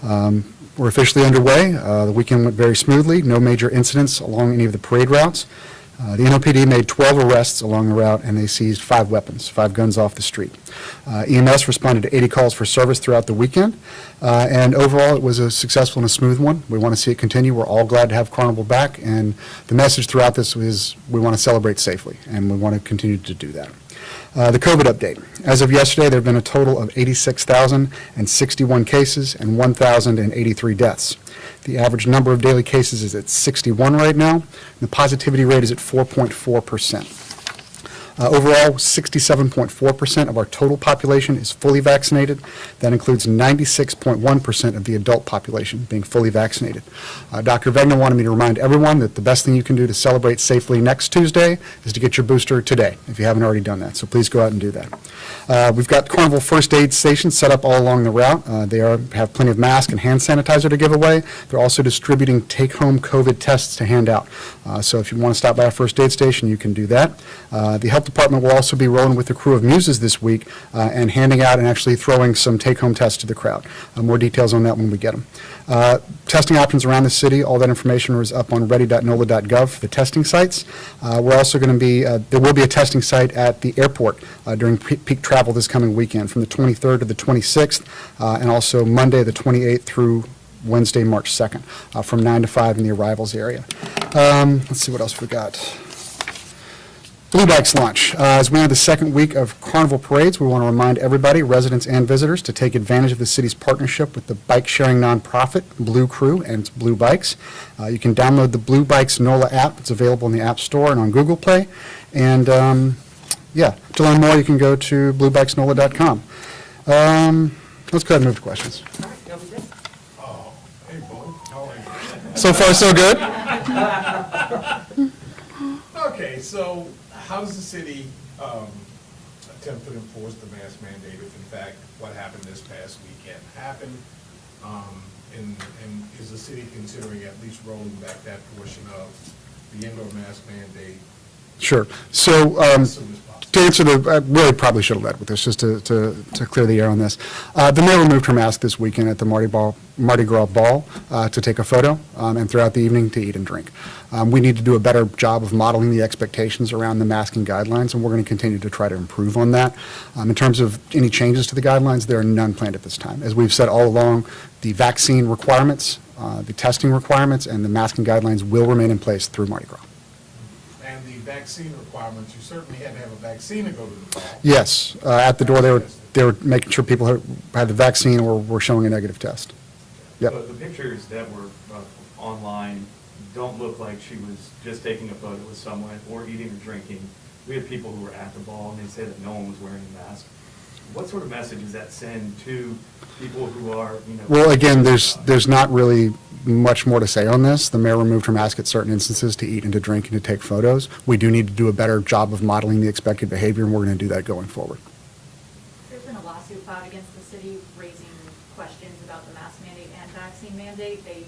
We're officially underway. The weekend went very smoothly. No major incidents along any of the parade routes. The NOPD made 12 arrests along the route, and they seized 5 weapons, 5 guns off the street. EMS responded to 80 calls for service throughout the weekend, and overall it was a successful and a smooth one. We want to see it continue. We're all glad to have Carnival back, and the message throughout this is we want to celebrate safely, and we want to continue to do that. The COVID update. As of yesterday, there have been a total of 86,061 cases and 1,083 deaths. The average number of daily cases is at 61 right now. And the positivity rate is at 4.4%. Overall, 67.4% of our total population is fully vaccinated. That includes 96.1% of the adult population being fully vaccinated. Dr. Vegna wanted me to remind everyone that the best thing you can do to celebrate safely next Tuesday is to get your booster today, if you haven't already done that. So please go out and do that. We've got Carnival first aid stations set up all along the route. They have plenty of masks and hand sanitizer to give away. They're also distributing take-home COVID tests to hand out. So if you want to stop by a first aid station, you can do that. The health department will also be rolling with the crew of Muses this week and handing out and actually throwing some take-home tests to the crowd. More details on that when we get them. Testing options around the city, all that information is up on ready.nola.gov for the testing sites. We're also going to be, there will be a testing site at the airport during peak travel this coming weekend from the 23rd to the 26th and also Monday the 28th through Wednesday, March 2nd from 9 to 5 in the arrivals area. Let's see what else we got. Blue Bikes launch. As we enter the second week of Carnival parades, we want to remind everybody, residents and visitors, to take advantage of the city's partnership with the bike-sharing nonprofit Blue Crew and its Blue Bikes. You can download the Blue Bikes NOLA app. It's available in the App Store and on Google Play. And, yeah, to learn more, you can go to bluebikesnola.com. Let's go ahead and move to questions. Oh, hey, Beau. How are you? So far, so good. Okay, so how does the city attempt to enforce the mask mandate if in fact what happened this past weekend happened? And is the city considering at least rolling back that portion of the indoor mask mandate Sure. So as soon as possible? to answer I really probably should have led with this, just to clear the air on this. The mayor removed her mask this weekend at the Mardi Gras Ball to take a photo and throughout the evening to eat and drink. We need to do a better job of modeling the expectations around the masking guidelines, and we're going to continue to try to improve on that. In terms of any changes to the guidelines, there are none planned at this time. As we've said all along, the vaccine requirements, the testing requirements, and the masking guidelines will remain in place through Mardi Gras. And the vaccine requirements, you certainly had to have a vaccine to go to the ball. Yes, at the door they were making sure people had the vaccine or were showing a negative test. Yep. The pictures that were online don't look like she was just taking a photo with someone or eating or drinking. We had people who were at the ball and they said that no one was wearing a mask. What sort of message does that send to people who are, Well, again, there's not really much more to say on this. The mayor removed her mask at certain instances to eat and to drink and to take photos. We do need to do a better job of modeling the expected behavior, and we're going to do that going forward. There's been a lawsuit filed against the city raising questions about the mask mandate and vaccine mandate. They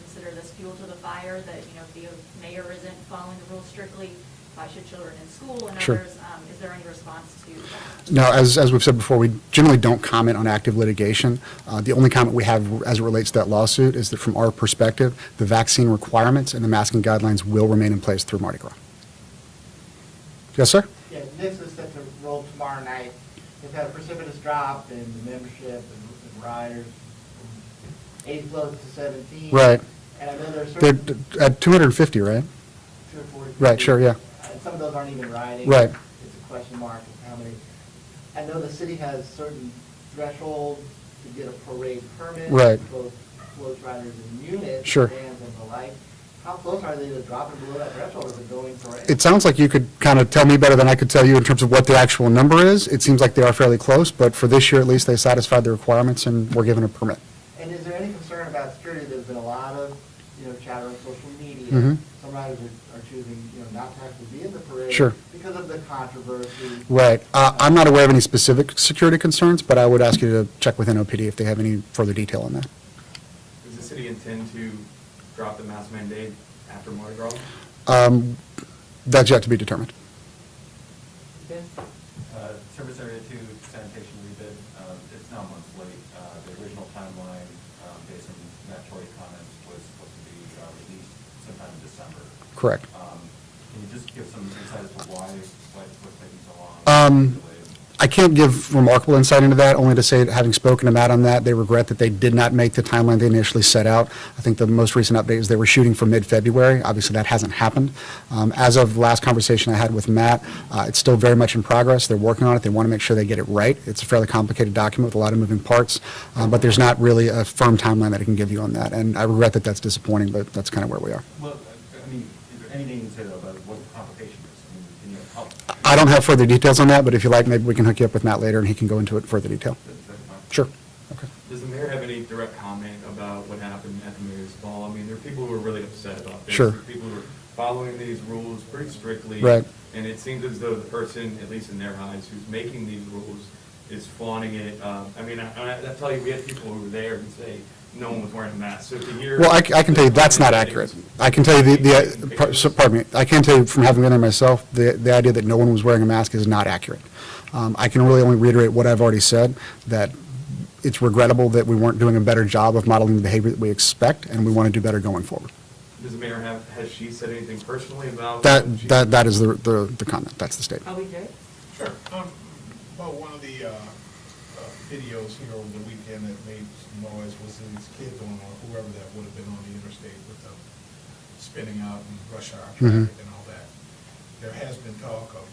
consider this fuel to the fire that, if the mayor isn't following the rules strictly, why should children in school and Sure. others? Is there any response to that? No, as we've said before, we generally don't comment on active litigation. The only comment we have as it relates to that lawsuit is that from our perspective, the vaccine requirements and the masking guidelines will remain in place through Mardi Gras. Yes, sir? Yeah, this is set to roll tomorrow night. They've had a precipitous drop in the membership and riders from 8 floats to 17. Right. And I know there's They're certain at 250, right? 2 or 40. Right, sure, yeah. And some of those aren't even riding. Right. It's a question mark of how many. I know the city has certain thresholds to get a parade permit. Right. Both floats, riders, and units. Sure. Bands and the like. How close are they to dropping below that threshold as a going parade? It sounds like you could kind of tell me better than I could tell you in terms of what the actual number is. It seems like they are fairly close, but for this year at least, they satisfied the requirements and were given a permit. And is there any concern about security? There's been a lot of, chatter on social media. Mhm. Some riders are choosing, not to actually be in the parade. Sure. Because of the controversy. Right. I'm not aware of any specific security concerns, but I would ask you to check with NOPD if they have any further detail on that. Does the city intend to drop the mask mandate after Mardi Gras? That's yet to be determined. Okay. Service Area 2 sanitation rebid, it's now months late. The original timeline, Correct. Can you just give some insight as to why what's taking so Um, long? I can't give remarkable insight into that, only to say, that having spoken to Matt on that, they regret that they did not make the timeline they initially set out. I think the most recent update is they were shooting for mid-February. Obviously, that hasn't happened. As of the last conversation I had with Matt, it's still very much in progress. They're working on it. They want to make sure they get it right. It's a fairly complicated document with a lot of moving parts, but there's not really a firm timeline that I can give you on that. And I regret that that's disappointing, but that's kind of where we are. Well, I mean, is there anything you can say though about what the complication is? I mean, can you help? I don't have further details on that, but if you like, maybe we can hook you up with Matt later, and he can go into it in further detail. Sure. Okay. Does the mayor have any direct comment about what happened at the mayor's ball? I mean, there are people who are really upset about this. Sure. There are people who are following these rules pretty strictly. Right. And it seems as though the person, at least in their eyes, who's making these rules is flaunting it. I mean, I tell you, we had people who were there who say no one was wearing a mask. So to hear. Well, I can tell you that's not accurate. I can tell you pardon me, I can tell you from having been there myself, the idea that no one was wearing a mask is not accurate. I can really only reiterate what I've already said, that it's regrettable that we weren't doing a better job of modeling the behavior that we expect, and we want to do better going forward. Does the mayor has she said anything personally about? That is the comment, that's the statement. Are we good? Sure. Well, one of the videos here over the weekend that made some noise was these kids or whoever that would have been on the interstate with them spinning out and rush hour traffic and all that. There has been talk of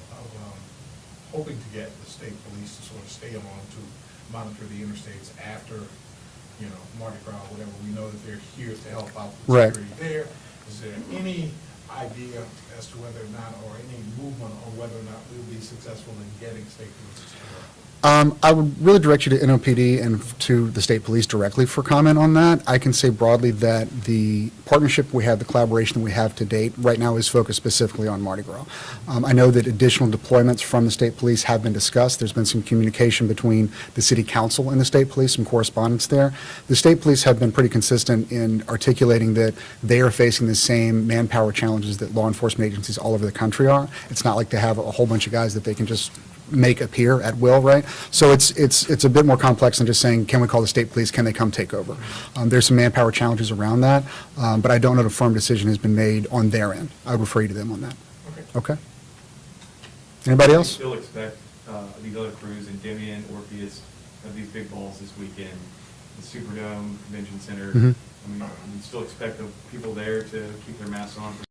hoping to get the state police to sort of stay on to monitor the interstates after, Mardi Gras, whatever. We know that they're here to help out with Right. security there. Is there any idea as to whether or not, or any movement on whether or not we'll be successful in getting state police to work? I would really direct you to NOPD and to the state police directly for comment on that. I can say broadly that the partnership we have, the collaboration we have to date, right now is focused specifically on Mardi Gras. I know that additional deployments from the state police have been discussed. There's been some communication between the city council and the state police, some correspondence there. The state police have been pretty consistent in articulating that they are facing the same manpower challenges that law enforcement agencies all over the country are. It's not like they have a whole bunch of guys that they can just make appear at will, right? So it's a bit more complex than just saying, can we call the state police, can they come take over? There's some manpower challenges around that, but I don't know if a firm decision has been made on their end. I would refer you to them on that. Okay. Okay? Anybody Do you else? still expect these other crews, Endymion, Orpheus, of these big balls this weekend, the Superdome, Convention Center? Mhm. I mean, you still expect the people there to keep their masks on for